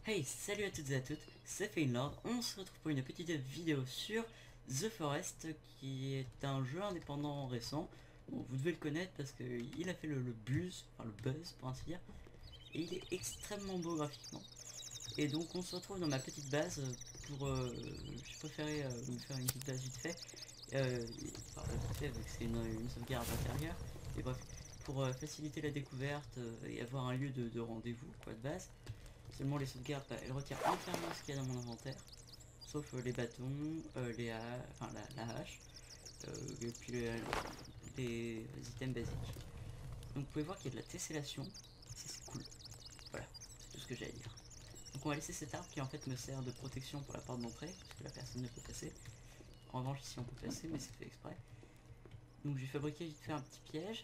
Hey, salut à toutes et à toutes, c'est Feinlord. On se retrouve pour une petite vidéo sur The Forest, qui est un jeu indépendant récent. Bon, vous devez le connaître parce qu'il a fait le buzz, enfin le buzz pour ainsi dire, et il est extrêmement beau graphiquement. Et donc on se retrouve dans ma petite base pour... je préférais me faire une petite base vite fait, enfin vite fait vu que c'est une sauvegarde intérieure, et bref, pour faciliter la découverte et avoir un lieu de rendez-vous, quoi, de base. Seulement les sauvegardes, bah, elles retirent entièrement ce qu'il y a dans mon inventaire, sauf les bâtons, enfin la hache, et puis les items basiques. Donc vous pouvez voir qu'il y a de la tessellation, c'est cool. Voilà, c'est tout ce que j'ai à dire. Donc on va laisser cet arbre qui en fait me sert de protection pour la porte d'entrée, parce que la personne ne peut passer. En revanche ici on peut passer, mais c'est fait exprès. Donc j'ai fabriqué vite fait un petit piège.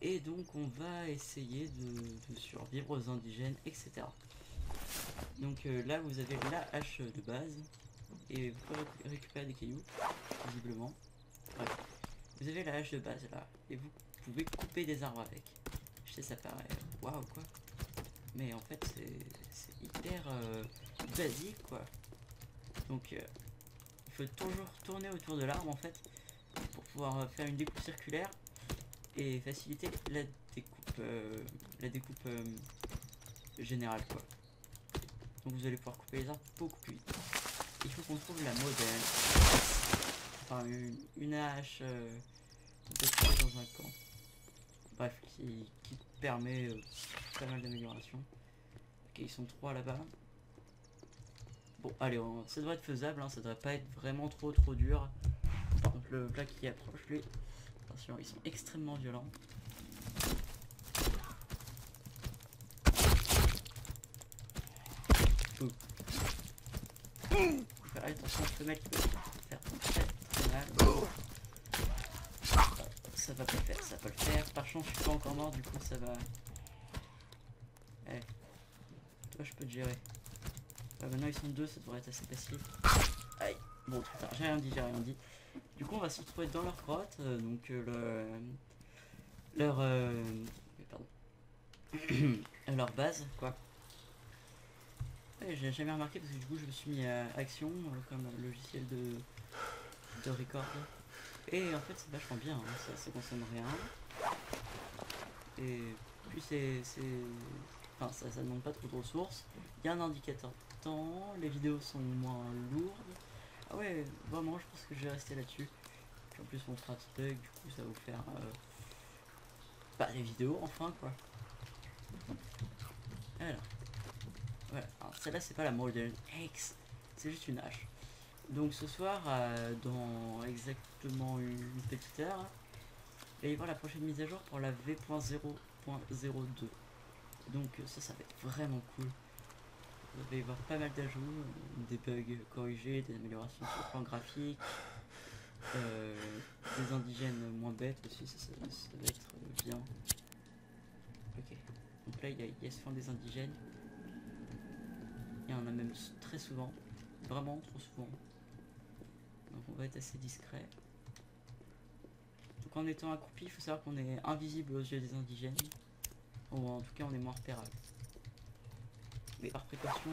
Et donc on va essayer de survivre aux indigènes, etc. Donc là vous avez la hache de base et vous pouvez récupérer des cailloux, visiblement. Bref, vous avez la hache de base là et vous pouvez couper des arbres avec. Je sais, ça paraît waouh quoi, mais en fait c'est hyper basique quoi. Donc il faut toujours tourner autour de l'arbre en fait pour pouvoir faire une découpe circulaire et faciliter la découpe générale quoi. Donc vous allez pouvoir couper les arbres beaucoup plus vite. Il faut qu'on trouve la modèle. Enfin une hache peut-être dans un camp. Bref, qui permet pas mal d'améliorations. Ok, ils sont 3 là-bas. Bon, allez, ça devrait être faisable, hein, ça devrait pas être vraiment trop dur. Par contre, le plat qui approche, lui, attention, ils sont extrêmement violents. Faire attention, femelle qui peut faire très mal. Ça va pas le faire, ça va pas le faire. Par chance, je suis pas encore mort, du coup, ça va. Allez, toi, je peux te gérer. Maintenant, ils sont 2, ça devrait être assez facile. Aïe, bon, trop tard, j'ai rien dit. Du coup, on va se retrouver dans leur grotte, donc leur. Pardon. Leur base, quoi. Ouais, j'ai jamais remarqué parce que du coup, je me suis mis à Action, comme logiciel de record. Et en fait, c'est vachement bien, hein, ça consomme rien. Et puis, enfin, ça demande pas trop de ressources. Il y a un indicateur de temps, les vidéos sont moins lourdes. Ah ouais, vraiment, je pense que je vais rester là-dessus. Puis en plus, on fera bug, du coup, ça va vous faire des vidéos, enfin, quoi. Alors, voilà. Alors, celle-là, c'est pas la Modern X, c'est juste une hache. Donc, ce soir, dans exactement une petite heure, il va y avoir la prochaine mise à jour pour la V.0.02. Donc, ça va être vraiment cool. Il va y avoir pas mal d'ajouts, des bugs corrigés, des améliorations sur le plan graphique, des indigènes moins bêtes aussi, ça va être bien. Ok, donc là il y a souvent des indigènes, il y en a même très souvent, vraiment trop souvent. Donc on va être assez discret. Donc en étant accroupi, il faut savoir qu'on est invisible aux yeux des indigènes, ou en tout cas on est moins repérable. Mais par précaution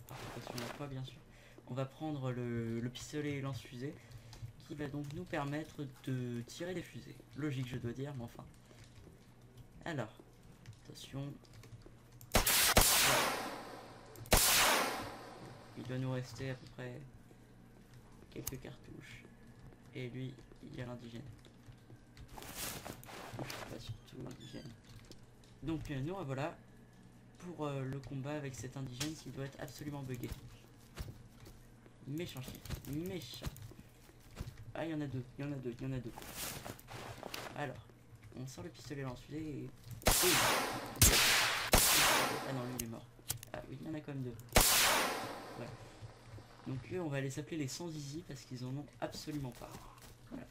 à quoi bien sûr, on va prendre le pistolet lance-fusée qui va donc nous permettre de tirer des fusées. Logique je dois dire, mais enfin. Alors, attention. Il doit nous rester à peu près quelques cartouches. Et lui, il y a l'indigène. Pas surtout l'indigène. Donc nous voilà pour le combat avec cet indigène qui doit être absolument buggé. Méchant chien, méchant. Ah, il y en a deux. Alors, on sort le pistolet lance-fusée et... Ah non, lui il est mort. Ah oui, il y en a quand même deux. Voilà. Donc eux, on va les appeler les sans zizi parce qu'ils en ont absolument pas. Voilà.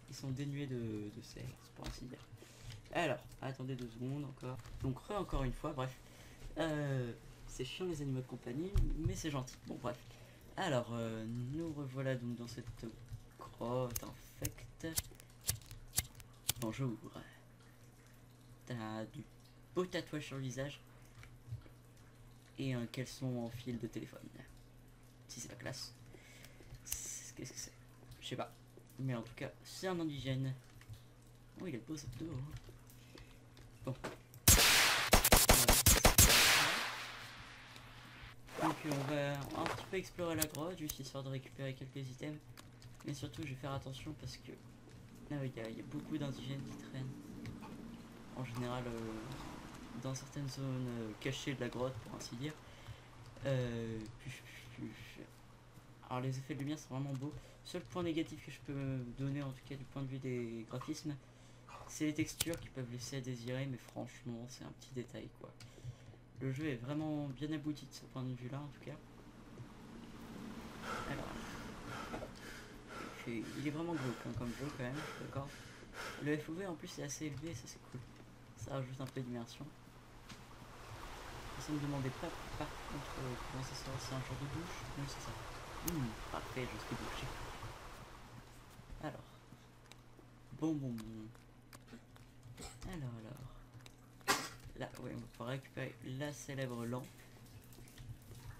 Ils sont dénués de sexe, pour ainsi dire. Alors, attendez 2 secondes encore. Donc encore une fois, bref. C'est chiant les animaux de compagnie, mais c'est gentil. Bon bref. Alors, nous revoilà donc dans cette grotte infecte. Bonjour. T'as du beau tatouage sur le visage. et un caleçon en fil de téléphone. Si c'est pas classe. Qu'est-ce que c'est? Je sais pas. Mais en tout cas, c'est un indigène. Oh, il a de beaux abdos. Hein. Bon. Donc on va un petit peu explorer la grotte, juste histoire de récupérer quelques items. Mais surtout, je vais faire attention parce que là, il y a beaucoup d'indigènes qui traînent. En général, dans certaines zones cachées de la grotte, pour ainsi dire. Alors les effets de lumière sont vraiment beaux. Seul point négatif que je peux donner, en tout cas du point de vue des graphismes, c'est les textures qui peuvent laisser à désirer, mais franchement c'est un petit détail quoi. Le jeu est vraiment bien abouti de ce point de vue là en tout cas. Alors, il est vraiment glauque hein, comme jeu quand même, d'accord. Le FOV en plus est assez élevé, ça c'est cool. Ça rajoute un peu d'immersion. Ça me demandait pas par contre comment ça sera, c'est un genre de douche. Oui c'est ça. Parfait, je suis bouché. Alors. Bon. Alors. Là, ouais, on va pouvoir récupérer la célèbre lampe.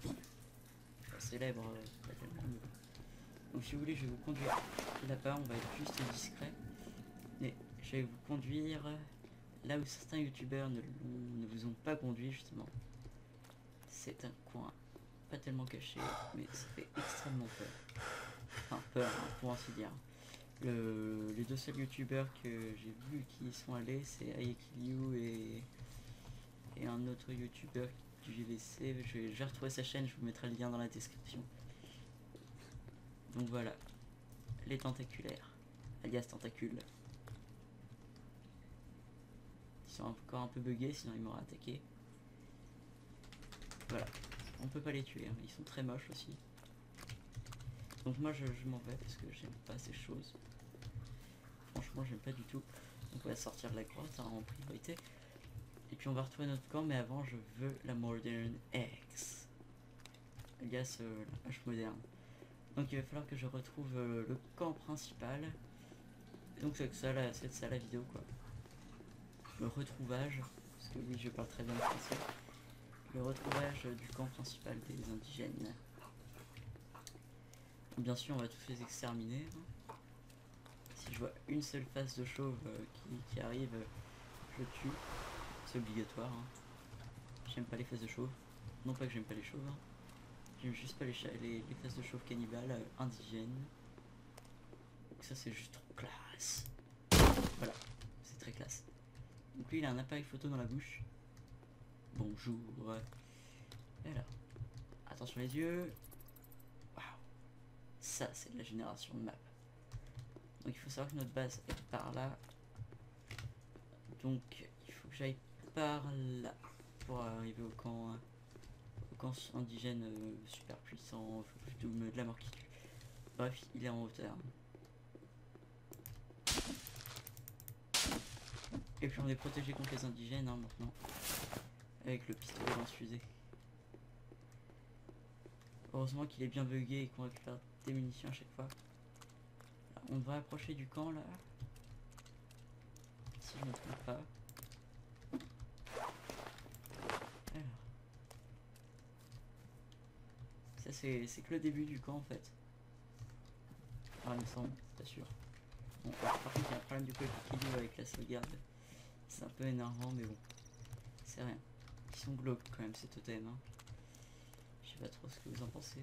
Enfin, célèbre, pas tellement. Donc si vous voulez, je vais vous conduire là-bas, on va être juste discret. Mais je vais vous conduire là où certains youtubeurs ne vous ont pas conduit justement. C'est un coin pas tellement caché, mais ça fait extrêmement peur. Enfin peur, hein, pour ainsi dire. Les deux seuls youtubeurs que j'ai vu qui y sont allés, c'est Ayekiliu et un autre youtubeur du JVC. Je vais retrouver sa chaîne, je vous mettrai le lien dans la description. Donc voilà, les tentaculaires, alias tentacules. Ils sont encore un peu buggés, sinon ils m'auraient attaqué. Voilà, on peut pas les tuer, hein. Ils sont très moches aussi. Donc moi je m'en vais parce que j'aime pas ces choses. Franchement j'aime pas du tout. Donc on va sortir de la grotte hein, en priorité. Et puis on va retrouver notre camp, mais avant je veux la Modern X. Alias la hache moderne. Donc il va falloir que je retrouve le camp principal. Et donc c'est ça la vidéo quoi. Le retrouvage, parce que oui je parle très bien le français. Le retrouvage du camp principal des indigènes. Bien sûr on va tous les exterminer. Hein. Si je vois une seule face de chauve qui arrive, je tue. C'est obligatoire. Hein. J'aime pas les faces de chauve. Non pas que j'aime pas les chauves. Hein. J'aime juste pas les faces de chauve cannibales indigènes. Donc ça c'est juste trop classe. Voilà, c'est très classe. Donc lui il a un appareil photo dans la bouche. Bonjour. Et là. Attention les yeux. Waouh. Ça c'est de la génération de map. Donc il faut savoir que notre base est par là. Donc il faut que j'aille par là pour arriver au camp indigène super puissant, plutôt de la mort qui tue. Bref, il est en hauteur. Et puis on est protégé contre les indigènes hein, maintenant. Avec le pistolet lance-fusée. Heureusement qu'il est bien bugué et qu'on récupère des munitions à chaque fois. Là, on devrait approcher du camp là. Si je ne me trompe pas. Alors. Ça c'est que le début du camp en fait. Ah il me semble, pas sûr. Bon, par contre il y a un problème du coup avec la sauvegarde. C'est un peu énervant mais bon. C'est rien. Ils sont glauques quand même ces totems. Hein. Je sais pas trop ce que vous en pensez.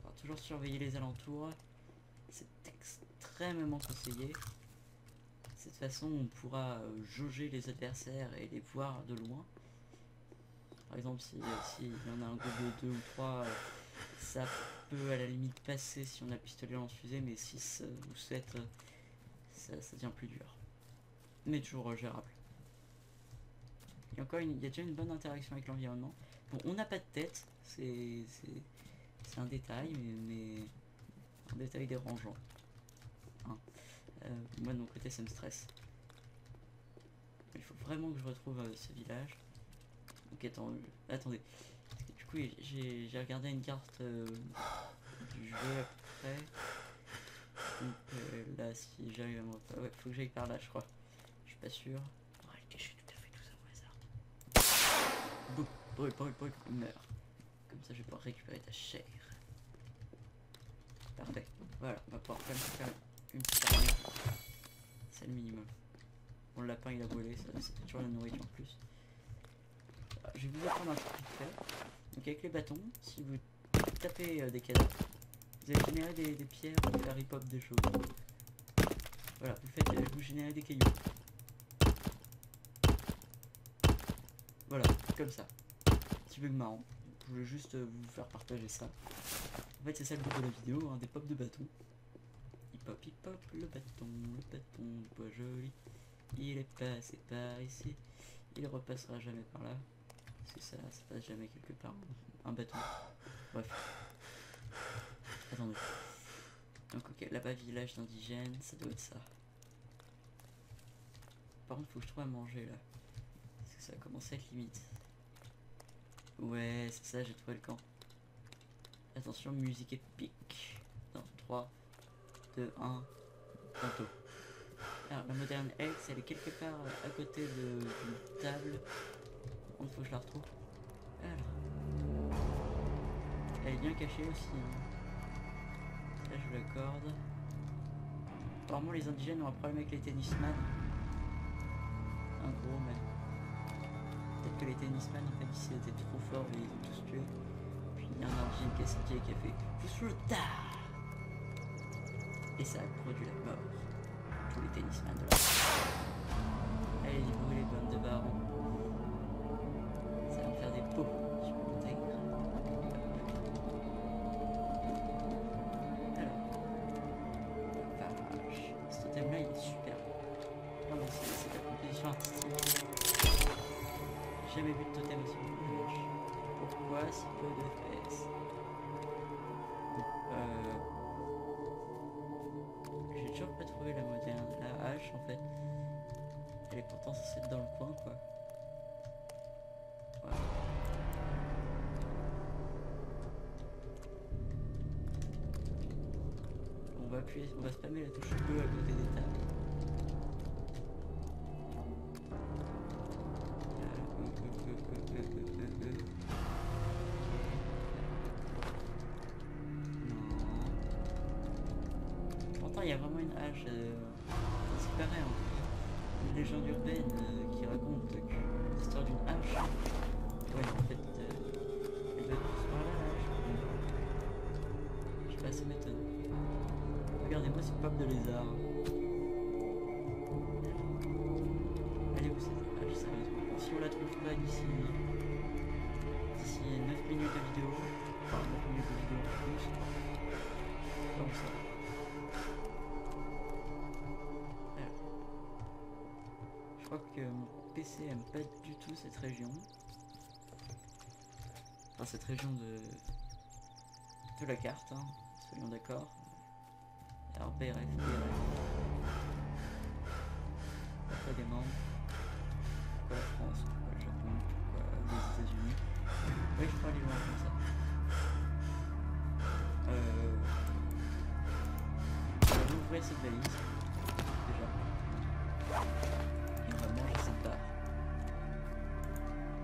Alors, toujours surveiller les alentours. C'est extrêmement conseillé. De cette façon on pourra jauger les adversaires et les voir de loin. Par exemple si y en a un groupe de 2 ou 3, ça peut à la limite passer si on a le pistolet lance-fusée, mais 6 ou 7 ça devient plus dur. Mais toujours gérable. Et encore il y a déjà une bonne interaction avec l'environnement. Bon on n'a pas de tête, c'est un détail mais un détail dérangeant. Hein. Moi de mon côté ça me stresse. Il faut vraiment que je retrouve ce village. Ok attendez. Parce que du coup j'ai regardé une carte du jeu après. Donc là si j'arrive à me repérer. Ouais faut que j'aille par là je crois. Je suis pas sûr. En réalité je fais tout à fait tout ça au hasard. Boum. Brûle, brûle, brûle, meurs. Comme ça je vais pouvoir récupérer ta chair. Parfait. Voilà, on va pouvoir quand même faire une petite armure. C'est le minimum. Bon, le lapin il a volé, ça fait toujours la nourriture en plus. Je vais vous apprendre un truc vite fait. Donc avec les bâtons, si vous tapez des cadavres, vous allez générer des pierres pour faire hip-hop des choses. Voilà, vous générez des cailloux. Voilà, comme ça. Petit bug marrant. Je voulais juste vous faire partager ça. En fait c'est ça le but de la vidéo, hein, des pops de bâton. Hip hop, le bâton de bois joli. Il est passé par ici. Il repassera jamais par là. C'est ça passe jamais quelque part. Un bâton. Bref. Attendez. Donc ok, là-bas village d'indigènes, ça doit être ça. Par contre faut que je trouve à manger là. Parce que ça a commencé à être limite. Ouais, c'est ça, j'ai trouvé le camp. Attention, musique épique. Dans 3, 2, 1, tantôt. Alors la moderne Hex, elle est quelque part à côté d'une table. Il faut que je la retrouve. Alors. Elle est bien cachée aussi. Hein. Là je vous l'accorde. Apparemment les indigènes ont un problème avec les tennisman. Un gros même. Peut-être que les tennisman en fait ils étaient trop forts et ils ont tous tué. Puis il y a un indigène qui a sorti et qui a fait pousse le tard. Et ça a produit la mort. Tous les tennisman de la allez les brûler bonnes de baron. Ça va me faire des pots supplémentaires. Ce totem là il est super. Non mais c'est la composition artistique. J'ai jamais vu de totem aussi beau. Pourquoi si peu de FPS? J'ai toujours pas trouvé la moderne. La hache en fait. Elle est pourtant censée être dans le coin quoi. Voilà. On va spammer la touche E à côté des tables. Pourtant il y a vraiment une hache, c'est pareil en plus. Une légende urbaine qui raconte l'histoire d'une hache. Ouais en fait elle doit être plus par là la hache. Je sais pas, ça m'étonne. Regardez-moi ce pop de lézard. Allez où cette hache sérieusement? Si on la trouve pas d'ici 9 minutes de vidéo, enfin 9 minutes de vidéo en plus, comme ça. Alors. Je crois que mon PC aime pas du tout cette région. Enfin cette région de la carte, hein, soyons d'accord. Alors BRF. Pourquoi des membres? Pourquoi la France? Pourquoi le Japon? Pourquoi les États-Unis? Oui, je crois aller loin comme ça. On va ouvrir cette valise. Déjà. Et on va manger cette barre.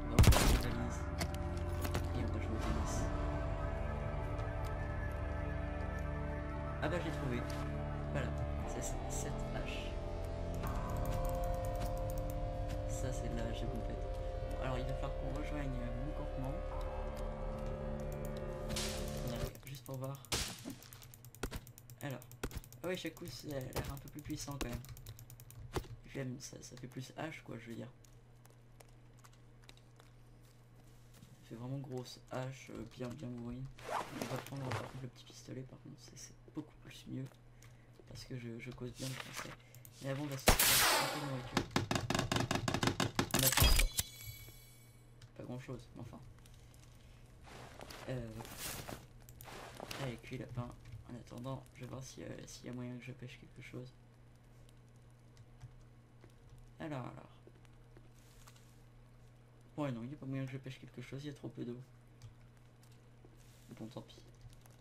On va ouvrir cette valise. Et on va jouer au tennis. Ah bah j'ai trouvé. Voilà, c'est cette hache. Ça c'est la hache complète. Bon, alors il va falloir qu'on rejoigne mon campement. Juste pour voir. Alors. Ah ouais, chaque coup ça a l'air un peu plus puissant quand même. J'aime ça, ça fait plus hache quoi je veux dire. Ça fait vraiment grosse hache, bien bourrine. On va prendre par contre le petit pistolet par contre, c'est beaucoup plus mieux. Parce que je cause bien le français. Mais avant on va se faire un peu de nourriture. On attend quoi. Pas grand chose, mais enfin. Allez, cuit lapin. En attendant, je vais voir s'il y a moyen que je pêche quelque chose. Alors. Ouais non, il n'y a pas moyen que je pêche quelque chose, il y a trop peu d'eau. Bon tant pis.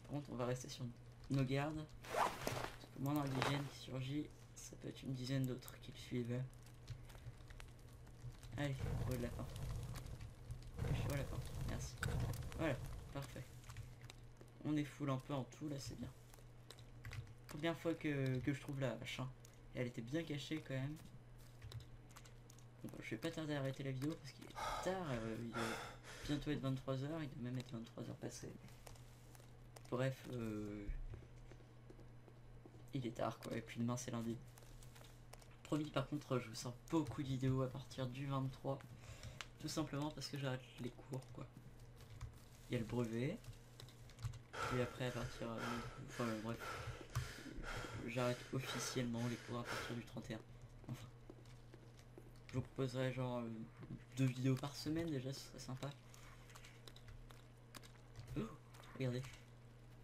Par contre on va rester sur nos gardes. Parce que moi dans l'indigène qui surgit, ça peut être une dizaine d'autres qui le suivent. Allez, au lapin. Pêche au lapin. On est full un peu en tout là, c'est bien. Première fois que je trouve la hache, hein. Et elle était bien cachée quand même. Bon, bah, je vais pas tarder à arrêter la vidéo parce qu'il est tard, il va bientôt être 23 h, il doit même être 23 h passées. Bref, il est tard quoi, et puis demain c'est lundi. Promis, par contre, je vous sors beaucoup de vidéos à partir du 23, tout simplement parce que j'arrête les cours quoi. Il y a le brevet, et après à partir, enfin bref, j'arrête officiellement les cours à partir du 31. Enfin, je vous proposerai genre 2 vidéos par semaine déjà, ce serait sympa. Oh, regardez,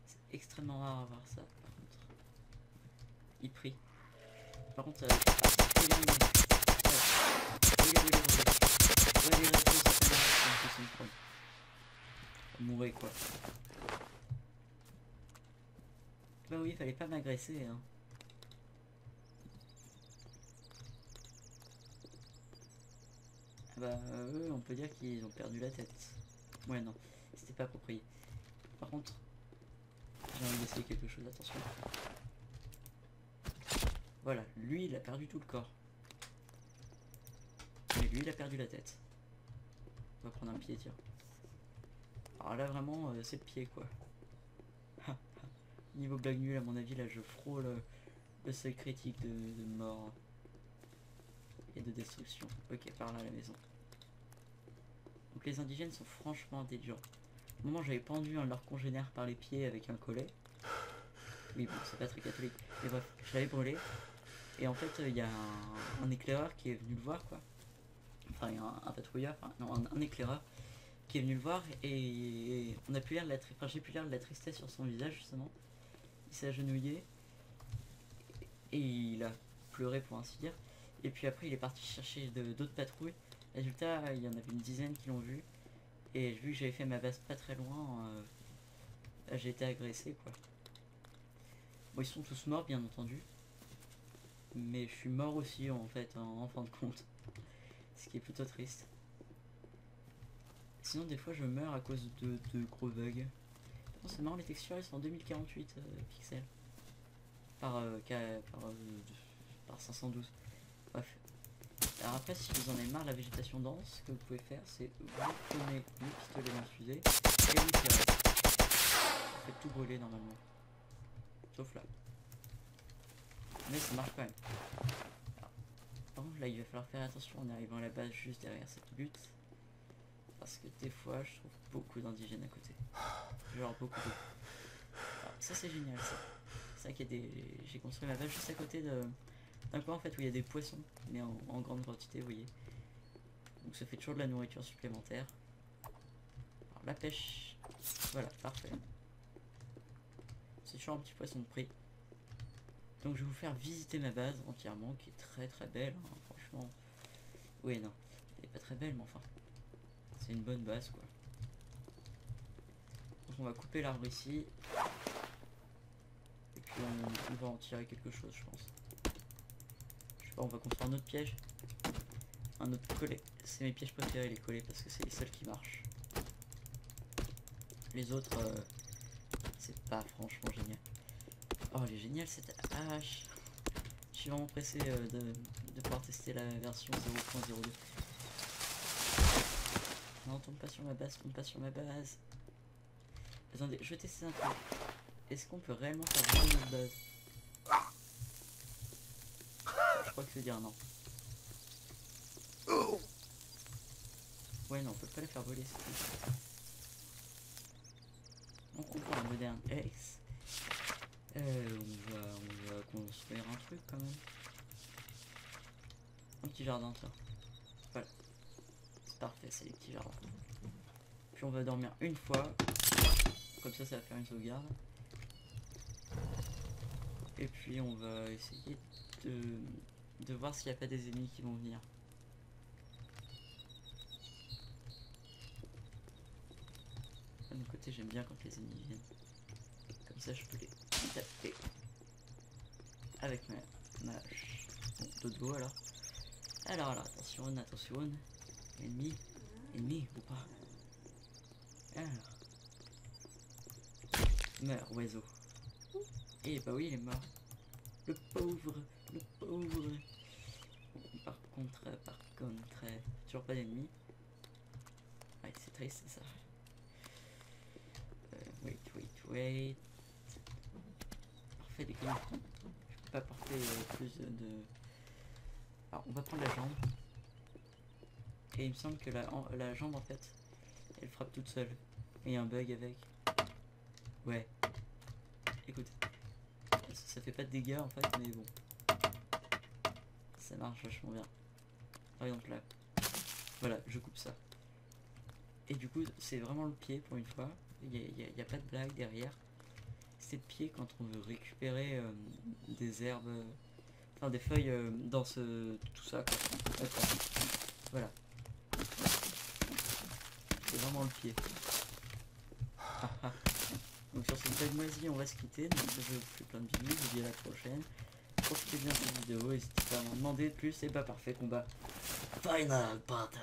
c'est extrêmement rare à voir ça par contre. Il prie. Par contre, mourir quoi. Bah oui, il fallait pas m'agresser hein. Bah eux, on peut dire qu'ils ont perdu la tête. Ouais non, c'était pas approprié. Par contre, j'ai envie d'essayer quelque chose, attention. Voilà, lui il a perdu tout le corps. Mais lui il a perdu la tête. On va prendre un pied, tiens. Alors là vraiment c'est le pied quoi. Niveau blague nulle à mon avis, là je frôle le seuil critique de mort et de destruction. Ok, par là à la maison. Donc les indigènes sont franchement intelligents. Au moment où j'avais pendu un de leurs congénères par les pieds avec un collet. Oui bon, c'est pas très catholique. Mais bref, je l'avais brûlé. Et en fait il y a un éclaireur qui est venu le voir quoi. Enfin un patrouilleur, enfin non un éclaireur qui est venu le voir et on a pu lire j'ai pu lire de la tristesse sur son visage justement. Il s'est agenouillé et il a pleuré pour ainsi dire. Et puis après il est parti chercher d'autres patrouilles. Résultat, il y en avait une dizaine qui l'ont vu. Et vu que j'avais fait ma base pas très loin, j'ai été agressé quoi. Bon, ils sont tous morts bien entendu. Mais je suis mort aussi en fait, en fin de compte. Ce qui est plutôt triste. Sinon des fois je meurs à cause de gros bugs. Bon, c'est marrant, les textures elles sont en 2048 pixels. Par 512. Bref. Alors après, si vous en avez marre de la végétation dense, ce que vous pouvez faire, c'est vous prenez le pistolet dans le fusée et vous tirez. Vous faites tout brûler normalement. Sauf là. Mais ça marche quand même. Alors, par contre, là, il va falloir faire attention en arrivant à la base juste derrière cette butte. Parce que des fois, je trouve beaucoup d'indigènes à côté. Genre beaucoup. Alors, ça, c'est génial, ça. C'est ça qu'il y a des... J'ai construit ma base juste à côté d'un coin en fait où il y a des poissons, mais en grande quantité, vous voyez. Donc ça fait toujours de la nourriture supplémentaire. Alors la pêche, voilà, parfait. C'est toujours un petit poisson de prix. Donc je vais vous faire visiter ma base entièrement, qui est très très belle, hein, franchement. Oui, non, elle est pas très belle, mais enfin, c'est une bonne base quoi. Donc on va couper l'arbre ici. Et puis on va en tirer quelque chose, je pense. Je sais pas, on va construire un autre piège. Un autre collet. C'est mes pièges préférés, les collets, parce que c'est les seuls qui marchent. Les autres, c'est pas franchement génial. Oh, elle est géniale cette hache. Je suis vraiment pressé de pouvoir tester la version 0.02. Non, tombe pas sur ma base, tombe pas sur ma base. Attendez, je vais tester un truc. Est-ce qu'on peut réellement faire voler notre base? Je crois que c'est dire non. Ouais, non, on peut pas la faire voler, c'est tout. Donc on prend un moderne X. On va construire un truc quand même. Un petit jardin, ça. Voilà. C'est parfait, c'est les petits jardins. Puis on va dormir une fois. Comme ça, ça va faire une sauvegarde. Et puis on va essayer de voir s'il n'y a pas des ennemis qui vont venir. De mon côté, j'aime bien quand les ennemis viennent. Comme ça, je peux les taper avec ma hache. Bon, de dos alors. Alors, attention, attention. Ennemi ou pas. Alors. Meurs, oiseau. Et bah oui, il est mort. Le pauvre, le pauvre. Par contre, toujours pas d'ennemis. Ouais, c'est triste ça. Wait. Parfait, des couilles. Je peux pas porter plus de... Alors, on va prendre la jambe. Et il me semble que la jambe, en fait, elle frappe toute seule. Et il y a un bug avec. Ouais. Écoute. Ça fait pas de dégâts, en fait, mais bon. Ça marche vachement bien. Par exemple, là. Voilà, je coupe ça. Et du coup, c'est vraiment le pied, pour une fois. Il n'y a pas de blague derrière. C'est le pied quand on veut récupérer des herbes... Enfin, des feuilles dans tout ça, quoi. D'accord. Voilà. C'est vraiment le pied. Donc sur cette blague moisie, on va se quitter. Donc je vous fais plein de bisous. Je vous dis à la prochaine. Profitez bien de cette vidéo. N'hésitez pas à m'en demander plus. Et bah parfait, combat. Final battle.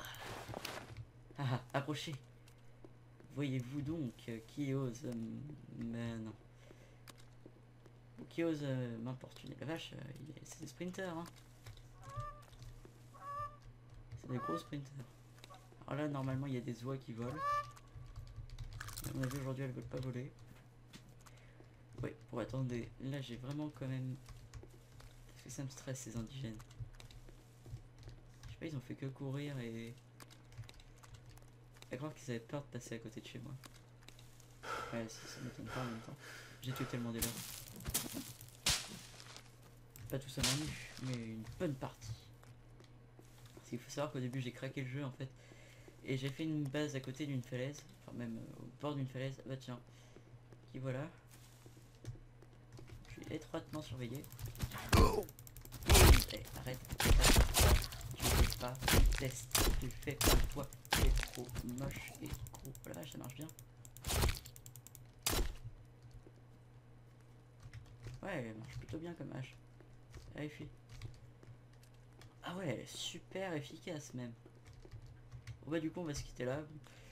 Approchez. Voyez-vous donc qui ose... mais non. Qui ose m'importuner. La vache, c'est des sprinters, hein. C'est des gros sprinters. Alors là, normalement, il y a des oies qui volent. On a vu aujourd'hui, elles veulent pas voler. Oui, pour attendez. Là, j'ai vraiment quand même... Parce que ça me stresse, ces indigènes. Je sais pas, ils ont fait que courir et... À croire qu'ils avaient peur de passer à côté de chez moi. Ouais, ça m'étonne pas en même temps. J'ai tué tellement des leurs. Pas tout ça m'ennuie, mais une bonne partie. Parce qu'il faut savoir qu'au début, j'ai craqué le jeu, en fait. Et j'ai fait une base à côté d'une falaise. Enfin, même au bord d'une falaise. Bah tiens. Qui voilà. Je suis étroitement surveillé. Hey, arrête. Tu fais pas de test. Tu fais pas toi. Tu es trop moche et gros. Oh la vache, ça marche bien. Ouais, elle marche plutôt bien comme hache. Vérifie. Ah ouais, elle est super efficace même. Bon bah du coup on va se quitter là.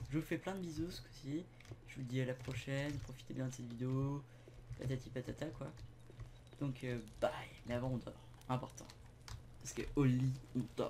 Je vous fais plein de bisous ce coup-ci. Je vous dis à la prochaine. Profitez bien de cette vidéo. Patati patata quoi. Donc bye. Mais avant on dort. Important. Parce que au lit on dort.